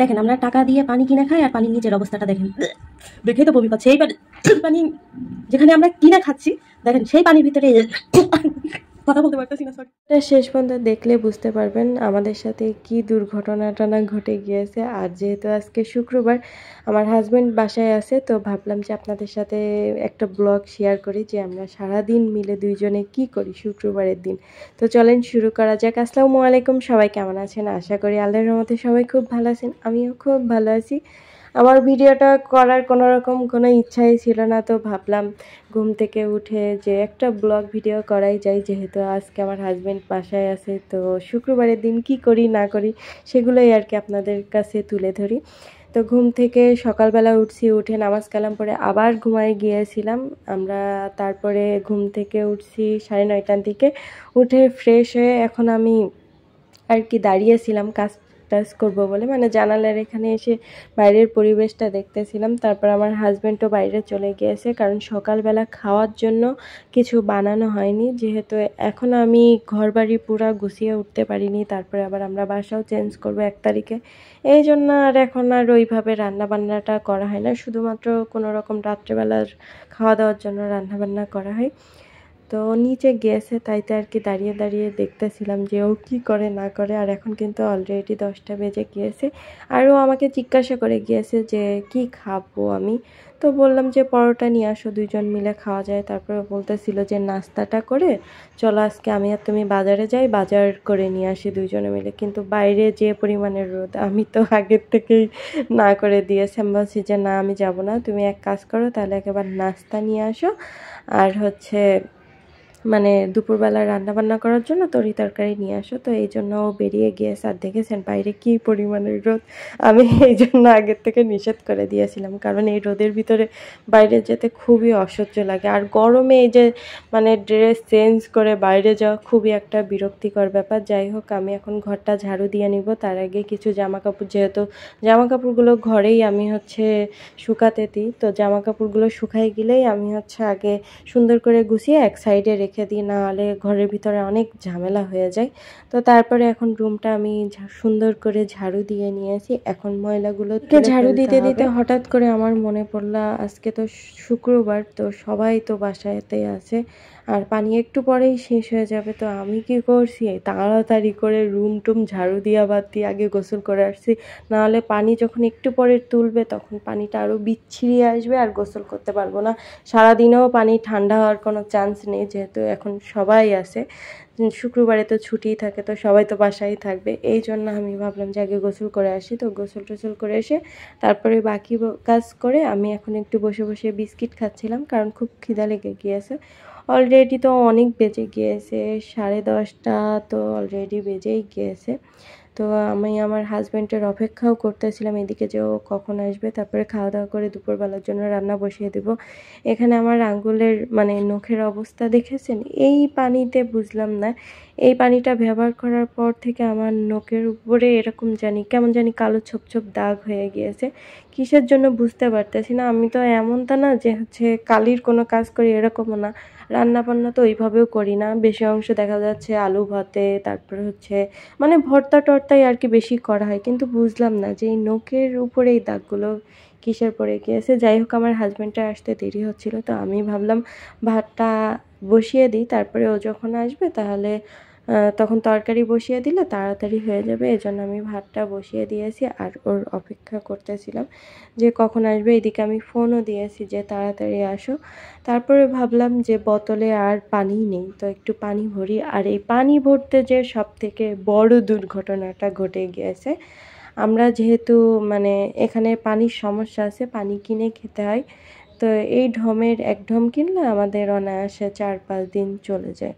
দেখেন আমরা টাকা দিয়ে পানি কিনে খাই আর পানির নিচের অবস্থাটা দেখেন, দেখেই তো বমি পাচ্ছে। এই পানি যেখানে আমরা কিনে খাচ্ছি দেখেন সেই পানির ভিতরে কথা বলতে পারতেছি না, সরি। শেষ পর্যন্ত দেখলে বুঝতে পারবেন আমাদের সাথে কি দুর্ঘটনাটা না ঘটে গিয়েছে। আর যেহেতু আজকে শুক্রবার আমার হাজব্যান্ড বাসায় আছে, তো ভাবলাম যে আপনাদের সাথে একটা ব্লগ শেয়ার করি যে আমরা সারাদিন মিলে দুইজনে কি করি শুক্রবারের দিন। তো চলেন শুরু করা যাক। আসসালামু আলাইকুম, সবাই কেমন আছেন? আশা করি আল্লাহর রহমতে সবাই খুব ভালো আছেন, আমিও খুব ভালো আছি। আমার ভিডিওটা করার কোনো ইচ্ছাই ছিল না, তো ভাবলাম ঘুম থেকে উঠে যে একটা ব্লগ ভিডিও করাই যায়, যেহেতু আজকে আমার হাজব্যান্ড বাসায় আছে। তো শুক্রবারের দিন কি করি না করি সেগুলোই আর কি আপনাদের কাছে তুলে ধরি। তো ঘুম থেকে সকালবেলা উঠছি, উঠে নামাজ কালাম পরে আবার ঘুমায় গিয়েছিলাম আমরা। তারপরে ঘুম থেকে উঠছি 9:30টার দিকে, উঠে ফ্রেশ হয়ে এখন আমি আর কি দাঁড়িয়েছিলাম কাজ টাজ করবো বলে, মানে জানালার এখানে এসে বাইরের পরিবেশটা দেখতেছিলাম। তারপর আমার হাজব্যান্ডও বাইরে চলে গিয়েছে, কারণ সকালবেলা খাওয়ার জন্য কিছু বানানো হয়নি, যেহেতু এখন আমি ঘর বাড়ি পুরা গুছিয়ে উঠতে পারিনি। তারপরে আবার আমরা বাসাও চেঞ্জ করবো 1 তারিখে, এই জন্য আর এখন আর ওইভাবে রান্নাবান্নাটা করা হয় না, শুধুমাত্র কোনো রকম রাত্রেবেলার খাওয়া দাওয়ার জন্য রান্নাবান্না করা হয়। তো নিচে গিয়েছে, তাইতে আর কি দাঁড়িয়ে দাঁড়িয়ে দেখতেছিলাম যে ও কী করে না করে। আর এখন কিন্তু অলরেডি 10টা বেজে গিয়েছে, আর ও আমাকে জিজ্ঞাসা করে গিয়েছে যে কি খাবো আমি। তো বললাম যে পরোটা নিয়ে আসো, দুইজন মিলে খাওয়া যায়। তারপরে বলতেছিল যে নাস্তাটা করে চলো আজকে আমি আর তুমি বাজারে যাই, বাজার করে নিয়ে আসি দুইজনে মিলে। কিন্তু বাইরে যে পরিমাণের রোদ, আমি তো আগের থেকেই না করে দিয়েছি। আমি বলছি যে না, আমি যাব না, তুমি এক কাজ করো তাহলে একেবারে নাস্তা নিয়ে আসো, আর হচ্ছে মানে দুপুরবেলা রান্নাবান্না করার জন্য তরি তরকারি নিয়ে আসো। তো এই জন্য ও বেরিয়ে গিয়েছে। আর দেখেছেন বাইরে কি পরিমাণের রোদ, আমি এই জন্য আগের থেকে নিষেধ করে দিয়েছিলাম, কারণ এই রোদের ভিতরে বাইরে যেতে খুবই অসহ্য লাগে। আর গরমে এই যে মানে ড্রেস চেঞ্জ করে বাইরে যাওয়া খুবই একটা বিরক্তিকর ব্যাপার। যাই হোক, আমি এখন ঘরটা ঝাড়ু দিয়ে নিব, তার আগে কিছু জামা কাপড়, যেহেতু জামা কাপড়গুলো ঘরেই আমি হচ্ছে শুকাতে দিই, তো জামা কাপড়গুলো শুকাই গেলেই আমি হচ্ছে আগে সুন্দর করে গুছিয়ে এক সাইডে রেখে দিই, না হলে ঘরের ভিতরে অনেক ঝামেলা হয়ে যায়। তো তারপরে এখন রুমটা আমি সুন্দর করে ঝাড়ু দিয়ে নিয়েছি, এখন ময়লাগুলো ঝাড়ু দিতে দিতে হঠাৎ করে আমার মনে পড়লো আজকে তো শুক্রবার, তো সবাই তো বাসায়তে আছে আর পানি একটু পরেই শেষ হয়ে যাবে। তো আমি কি করছি, তাড়াতাড়ি করে রুম টুম ঝাড়ু দিয়া বাদ দিয়ে আগে গোসল করে আসছি, নাহলে পানি যখন একটু পরে তুলবে তখন পানিটা আরও বিচ্ছিরি আসবে আর গোসল করতে পারবো না। সারাদিনেও পানি ঠান্ডা হওয়ার কোনো চান্স নেই, যেহেতু এখন সবাই আছে, শুক্রবারে তো ছুটি থাকে, তো সবাই তো বাসায় থাকবে। এই জন্য আমি ভাবলাম যে আগে গোসল করে আসি। তো গোসল টোসল করে এসে তারপরে বাকি কাজ করে আমি এখন একটু বসে বসে বিস্কিট খাচ্ছিলাম, কারণ খুব খিদা লেগে গিয়েছে। অলরেডি তো অনেক বেজে গিয়েছে, 10:30টা তো অলরেডি বেজেই গিয়েছে। তো আমি আমার হাজব্যান্ডের অপেক্ষাও করতেছিলাম এদিকে যে ও কখন আসবে, তারপরে খাওয়া দাওয়া করে দুপুরবেলার জন্য রান্না বসিয়ে দেব। এখানে আমার আঙ্গুলের মানে নখের অবস্থা দেখেছেন, এই পানিতে বুঝলাম না, এই পানিটা ব্যবহার করার পর থেকে আমার নখের উপরে এরকম কেমন জানি কালো ছোপ ছোপ দাগ হয়ে গিয়েছে। কিসের জন্য বুঝতে পারতেছি না। আমি তো এমনটা না যে হচ্ছে কালির কোনো কাজ করি, এরকমও না। রান্না বান্না তো ওইভাবেও করি না, বেশি অংশ দেখা যাচ্ছে আলু ভাতে, তারপরে হচ্ছে মানে ভর্তা টর্তাই আর কি বেশি করা হয়। কিন্তু বুঝলাম না যে এই নখের উপরে এই দাগগুলো কিসের পরে গিয়েছে। যাই হোক, আমার হাজব্যান্ডটা আসতে দেরি হচ্ছিল, তো আমি ভাবলাম ভাতটা বসিয়ে দিই, তারপরে ও যখন আসবে তাহলে তখন তরকারি বসিয়ে দিলে তাড়াতাড়ি হয়ে যাবে। এজন্য আমি ভাতটা বসিয়ে দিয়েছি আর ওর অপেক্ষা করতেছিলাম যে কখন আসবে। এদিকে আমি ফোনও দিয়েছি যে তাড়াতাড়ি আসো। তারপরে ভাবলাম যে বোতলে আর পানি নেই, তো একটু পানি ভরি। আর এই পানি ভরতে যে সবথেকে বড় দুর্ঘটনাটা ঘটে গিয়েছে, আমরা যেহেতু মানে এখানে পানির সমস্যা আছে, পানি কিনে খেতে হয়। তো এই ঢমের এক ঢম কিনলে আমাদের অনায়াসে 4-5 দিন চলে যায়।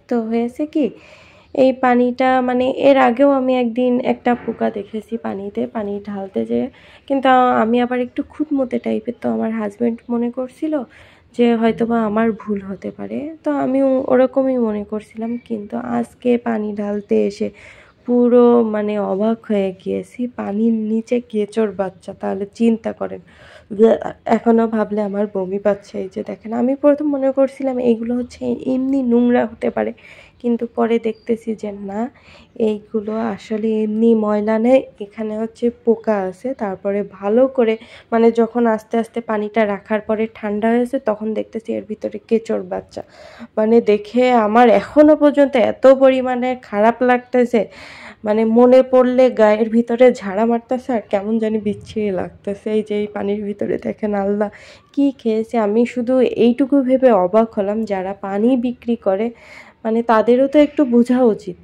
তো হয়েছে কি, এই পানিটা মানে এর আগেও আমি একদিন একটা পোকা দেখেছি পানিতে, পানি ঢালতে যেয়ে। কিন্তু আমি আবার একটু খুঁতমুতে টাইপের, তো আমার হাজব্যান্ড মনে করছিল যে হয়তোবা আমার ভুল হতে পারে, তো আমিও ওরকমই মনে করছিলাম। কিন্তু আজকে পানি ঢালতে এসে পুরো মানে অবাক হয়ে গিয়েছি, পানির নিচে কেঁচোর বাচ্চা, তাহলে চিন্তা করেন। এখনও ভাবলে আমার বমি পাচ্ছে। এই যে দেখেন, আমি প্রথম মনে করছিলাম এইগুলো হচ্ছে এমনি নোংরা হতে পারে, কিন্তু পরে দেখতেছি যে না, এইগুলো আসলে এমনি ময়লা নেই, এখানে হচ্ছে পোকা আছে। তারপরে ভালো করে মানে যখন আস্তে আস্তে পানিটা রাখার পরে ঠান্ডা হয়েছে তখন দেখতেছি এর ভিতরে কেঁচোর বাচ্চা। মানে দেখে আমার এখনো পর্যন্ত এত পরিমাণে খারাপ লাগতেছে, মানে মনে পড়লে গায়ের ভিতরে ঝাড়া মারতেছে আর কেমন জানি বিচ্ছিরি লাগতেছে। এই যে এই পানির ভিতরে দেখেন আল্লাহ কি খেয়েছে। আমি শুধু এইটুকু ভেবে অবাক হলাম, যারা পানি বিক্রি করে মানে তাদেরও তো একটু বোঝা উচিত।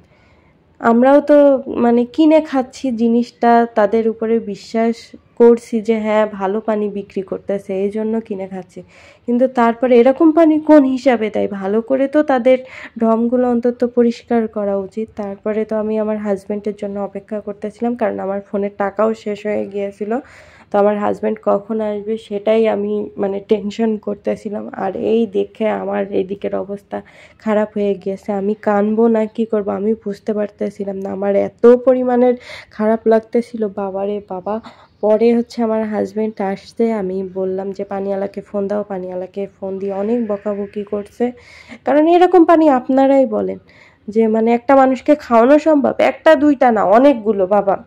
আমরাও তো মানে কিনে খাচ্ছি জিনিসটা, তাদের উপরে বিশ্বাস করছি যে হ্যাঁ ভালো পানি বিক্রি করতেছে এই জন্য কিনে খাচ্ছি, কিন্তু তারপরে এরকম পানি কোন হিসাবে দেয়? ভালো করে তো তাদের ড্রামগুলো অন্তত পরিষ্কার করা উচিত। তারপরে তো আমি আমার হাজব্যান্ডের জন্য অপেক্ষা করতেছিলাম, কারণ আমার ফোনের টাকাও শেষ হয়ে গিয়েছিল। তো আমার হাজব্যান্ড কখন আসবে সেটাই আমি মানে টেনশন করতেছিলাম। আর এই দেখে আমার এইদিকের অবস্থা খারাপ হয়ে গিয়েছে, আমি কানবো না কি করব আমি বুঝতে পারতেছিলাম না। আমার এত পরিমাণের খারাপ লাগতেছিল, বাবারে বাবা। পরে হচ্ছে আমার হাজব্যান্ড আসছে, আমি বললাম যে পানিওয়ালাকে ফোন দাও, পানিওয়ালাকে ফোন দিয়ে অনেক বকাবকি করছে। কারণ এরকম পানি আপনারাই বলেন যে মানে একটা মানুষকে খাওয়ানো সম্ভব? একটা দুইটা না, অনেকগুলো বাবা।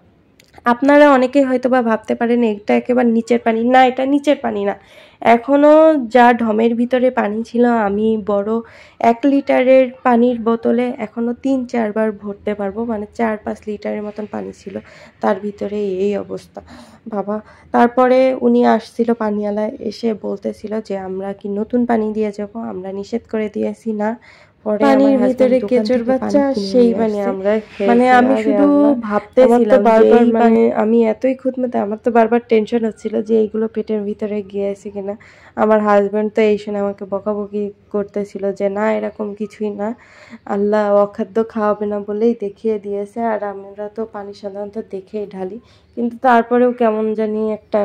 আপনারা অনেকেই হয়তোবা ভাবতে পারেন এটা একেবারে নিচের পানি, না এটা নিচের পানি না। এখনও যা ঢমের ভিতরে পানি ছিল, আমি বড় 1 লিটারের পানির বোতলে এখনও 3-4 বার ভরতে পারবো, মানে 4-5 লিটারের মতন পানি ছিল, তার ভিতরে এই অবস্থা বাবা। তারপরে উনি আসছিল পানিওয়ালা, এসে বলতেছিল যে আমরা কি নতুন পানি দিয়ে যাব? আমরা নিষেধ করে দিয়েছি না। পরে পানির ভিতরে কেঁচোর বাচ্চা, সেই মানে আমরা মানে আমি শুধু ভাবতেছিলাম বারবার, মানে আমি এতই খুঁতমতে, আমার তো বারবার টেনশন হচ্ছিল যে এইগুলো পেটের ভিতরে গিয়েছে কিনা। আমার হাজব্যান্ড তো এই শুনে আমাকে বকাবকি করতেছিল যে না এরকম কিছুই না, আল্লাহ অখাদ্য খাওয়াবে না বলেই দেখিয়ে দিয়েছে। আর আমরা তো পানি সাধারণত দেখেই ঢালি, কিন্তু তারপরেও কেমন জানি একটা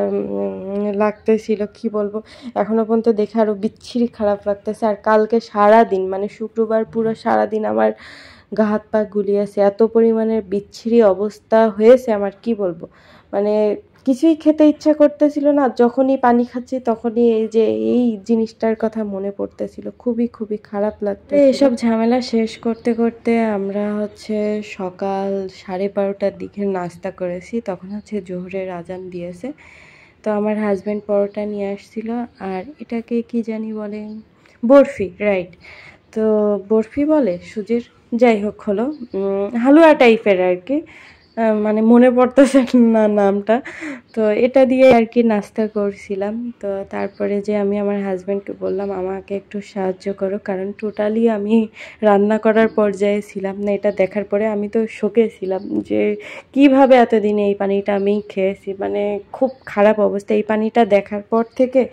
লাগতেছিল, কি বলবো, এখনো পর্যন্ত দেখে আরো বিচ্ছিরি খারাপ লাগতেছে। আর কালকে সারা দিন মানে শুক্রবার পুরো সারা দিন আমার গা হাত পা গুলিয়েছে, এত পরিমাণের বিচ্ছিরি অবস্থা হয়েছে আমার, কি বলবো। মানে কিছুই খেতে ইচ্ছা করতেছিল না, যখনই পানি খাচ্ছি তখনই এই যে এই জিনিসটার কথা মনে পড়তেছিল, খুবই খুবই খারাপ লাগতো। এসব ঝামেলা শেষ করতে করতে আমরা হচ্ছে সকাল 12:30টার দিকে নাস্তা করেছি, তখন হচ্ছে জোহরের আজান দিয়েছে। তো আমার হাজব্যান্ড পরোটা নিয়ে আসছিল, আর এটাকে কি জানি বলে, বরফি, রাইট। তো বরফি বলে সুজির, যাই হোক হলো হালুয়া টাইপের আর কি, মানে মনে পড়তেছে না নামটা। তো এটা দিয়ে আর কি নাস্তা করছিলাম। তো তারপরে যে আমি আমার হাজব্যান্ডকে বললাম আমাকে একটু সাহায্য করো, কারণ টোটালি আমি রান্না করার পর্যায়ে ছিলাম না। এটা দেখার পরে আমি তো শোকে ছিলাম যে কিভাবে এতদিনে এই পানিটা আমি খেয়েছি, মানে খুব খারাপ অবস্থা। এই পানিটা দেখার পর থেকে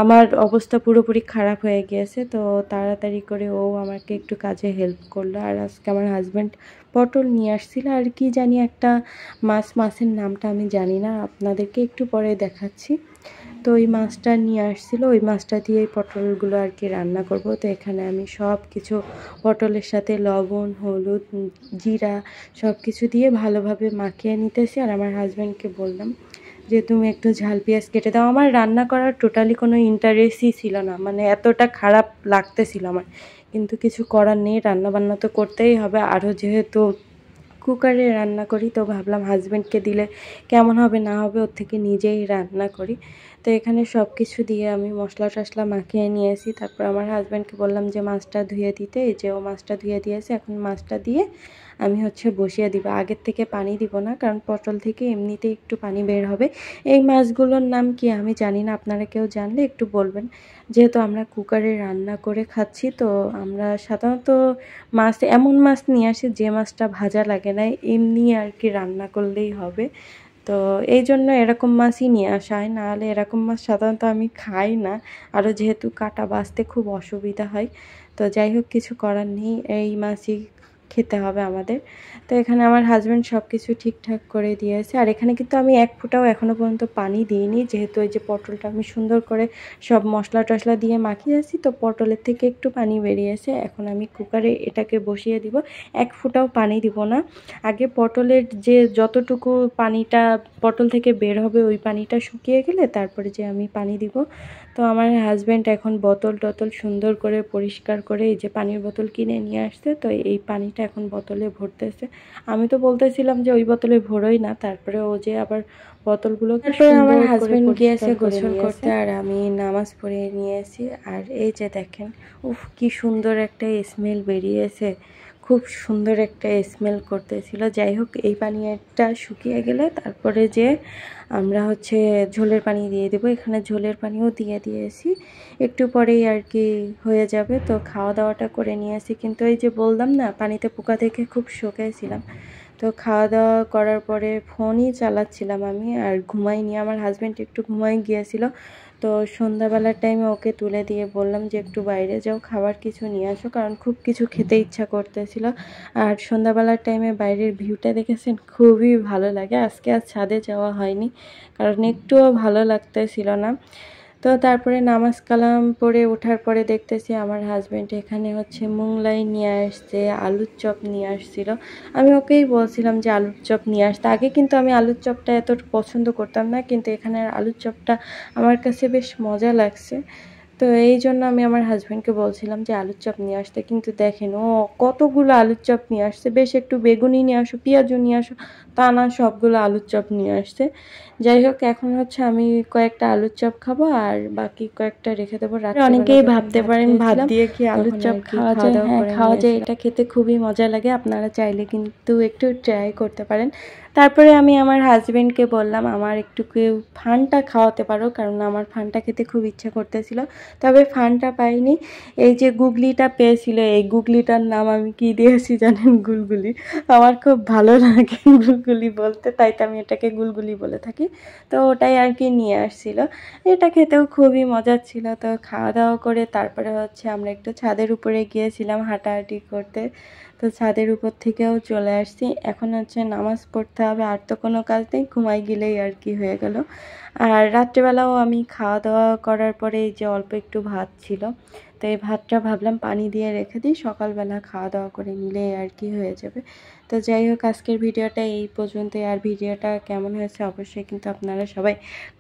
আমার অবস্থা পুরোপুরি খারাপ হয়ে গিয়েছে। তো তাড়াতাড়ি করে ও আমাকে একটু কাজে হেল্প করলো। আর আজকে আমার হাজব্যান্ড পটল নিয়ে আসছিল, আর কি জানি একটা মাছের নামটা আমি জানি না, আপনাদেরকে একটু পরে দেখাচ্ছি। তো ওই মাছটা নিয়ে আসছিল, ওই মাছটা দিয়ে পটলগুলো আর কি রান্না করব। তো এখানে আমি সব কিছু পটলের সাথে লবণ, হলুদ, জিরা সব কিছু দিয়ে ভালোভাবে মাখিয়ে নিতেছি। আর আমার হাজব্যান্ডকে বললাম যে তুমি একটু ঝাল পেঁয়াজ কেটে দাও। আমার রান্না করার টোটালি কোনো ইন্টারেস্টই ছিল না, মানে এতটা খারাপ লাগতেছিল আমার, কিন্তু কিছু করার নেই, রান্নাবান্না তো করতেই হবে। আরও যেহেতু কুকারে রান্না করি, তো ভাবলাম হাজব্যান্ডকে দিলে কেমন হবে না হবে, ওর থেকে নিজেই রান্না করি। তো এখানে সব কিছু দিয়ে আমি মশলা টশলা মাখিয়ে নিয়েছি। তারপর আমার হাজব্যান্ডকে বললাম যে মাছটা ধুয়ে দিতে, এই যে ও মাছটা ধুয়ে দিয়েছে। এখন মাছটা দিয়ে আমি হচ্ছে বসিয়ে দিব, আগের থেকে পানি দিব না, কারণ পটল থেকে এমনিতেই একটু পানি বের হবে। এই মাছগুলোর নাম কি আমি জানি না, আপনারা কেউ জানলে একটু বলবেন। যেহেতু আমরা কুকারে রান্না করে খাচ্ছি, তো আমরা সাধারণত মাছ এমন মাছ নিয়ে আসি যে মাছটা ভাজা লাগে না, এমনি আর কি রান্না করলেই হবে। তো এই জন্য এরকম মাছই নিয়ে আসা হয়, নাহলে এরকম মাছ সাধারণত আমি খাই না। আরও যেহেতু কাটা বাছতে খুব অসুবিধা হয়, তো যাই হোক কিছু করার নেই, এই মাছই খেতে হবে আমাদের। তো এখানে আমার হাজব্যান্ড সব কিছু ঠিকঠাক করে দিয়েছে। আর এখানে কিন্তু আমি এক ফোঁটাও এখনও পর্যন্ত পানি দিইনি, যেহেতু এই যে পটলটা আমি সুন্দর করে সব মশলা টশলা দিয়ে মাখিয়েছি, তো পটলের থেকে একটু পানি বেরিয়েছে। এখন আমি কুকারে এটাকে বসিয়ে দিব, এক ফোঁটাও পানি দিব না। আগে পটলের যে যতটুকু পানিটা পটল থেকে বের হবে ওই পানিটা শুকিয়ে গেলে তারপরে যে আমি পানি দিব। তো আমার হাজব্যান্ড এখন বোতল টতল সুন্দর করে পরিষ্কার করে এই যে পানির বোতল কিনে নিয়ে আসছে, তো এই পানিটা এখন বোতলে ভরতেছে। আমি তো বলতেছিলাম যে ওই বোতলে ভরোই না, তারপরে ও যে আবার বোতলগুলো, তারপরে আমার হাজব্যান্ড গিয়েছে গোসল করতে আর আমি নামাজ পড়ে নিয়েছি। আর এই যে দেখেন, উফ কি সুন্দর একটা স্মেল বেরিয়েছে, খুব সুন্দর একটা স্মেল করতেছিল। যাই হোক, এই পানিটা শুকিয়ে গেলে তারপরে যে আমরা হচ্ছে ঝোলের পানি দিয়ে দেবো। এখানে ঝোলের পানিও দিয়ে দিয়েছি, একটু পরেই আর কি হয়ে যাবে। তো খাওয়া দাওয়াটা করে নিয়েছি, কিন্তু এই যে বললাম না পানিতে পোকা দেখে খুব শোকাইছিলাম। তো খাওয়া দাওয়া করার পরে ফোনই চালাচ্ছিলাম আমি, আর ঘুমাইনি। আমার হাজব্যান্ড একটু ঘুমাই গিয়েছিল, তো সন্ধ্যাবেলার টাইমে ওকে তুলে দিয়ে বললাম যে একটু বাইরে যাও, খাবার কিছু নিয়ে আসো, কারণ খুব কিছু খেতে ইচ্ছা করতেছিল। আর সন্ধ্যাবেলার টাইমে বাইরের ভিউটা দেখেছেন, খুবই ভালো লাগে। আজকে আর ছাদে যাওয়া হয়নি, কারণ একটুও ভালো লাগতেছিল না। তো তারপরে নামাজ কালাম পড়ে ওঠার পরে দেখতেছি আমার হাজব্যান্ড এখানে হচ্ছে মোংলাই নিয়ে আসছে, আলুর চপ নিয়ে আসছিল। আমি ওকেই বলছিলাম যে আলুর চপ নিয়ে আসতে। আগে কিন্তু আমি আলুর চপটা এত পছন্দ করতাম না, কিন্তু এখানে আলুর চপটা আমার কাছে বেশ মজা লাগছে। তো এই জন্য আমি আমার হাজব্যান্ডকে বলছিলাম যে আলুর চপ নিয়ে আসতে, কিন্তু দেখেন ও কতগুলো আলুর চপ নিয়ে আসছে। বেশ একটু বেগুনি নিয়ে আসো, পেঁয়াজও নিয়ে আসো, তা না সবগুলো আলুর চপ নিয়ে আসছে। যাই হোক, এখন হচ্ছে আমি কয়েকটা আলুর চপ খাবো আর বাকি কয়েকটা রেখে দেবো রাত্রে। অনেকেই ভাবতে পারেন ভাত দিয়ে কি আলুর চপ খাওয়া যায়? হ্যাঁ, খাওয়া যায়। এটা খেতে খুবই মজা লাগে, আপনারা চাইলে কিন্তু একটু ট্রাই করতে পারেন। তারপরে আমি আমার হাজব্যান্ডকে বললাম আমার একটু কেউ ফানটা খাওয়াতে পারো, কারণ আমার ফানটা খেতে খুব ইচ্ছা করতেছিল। তবে ফানটা পাইনি, এই যে গুগলিটা পেয়েছিল, এই গুগলিটার নাম আমি কি দিয়েছি জানেন? গুলগুলি। আমার খুব ভালো লাগে গুলগুলি বলতে, তাই তো আমি এটাকে গুলগুলি বলে থাকি। তো ওটাই আর কি নিয়ে আসছিল, এটা খেতেও খুবই মজার ছিল। তো খাওয়া দাওয়া করে তারপরে হচ্ছে আমরা একটু ছাদের উপরে গিয়েছিলাম হাঁটাহাঁটি করতে। তো ছাদের উপর থেকেও চলে আসছি, এখন হচ্ছে নামাজ পড়তে হবে, আর তো কোনো কাজ নেই, ঘুমাই গেলেই আর কি হয়ে গেল। আর রাত্রেবেলাও আমি খাওয়া দাওয়া করার পরে এই যে অল্প একটু ভাত ছিল, তো এই ভাতটা ভাবলাম পানি দিয়ে রেখে দিই, সকালবেলা খাওয়া দাওয়া করে নিলে আর কি হয়ে যাবে। তো যাই হোক, আজকের ভিডিওটা এই পর্যন্তই। আর ভিডিওটা কেমন হয়েছে অবশ্যই কিন্তু আপনারা সবাই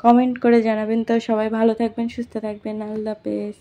কমেন্ট করে জানাবেন। তো সবাই ভালো থাকবেন, সুস্থ থাকবেন, আল্লাহ হাফেজ।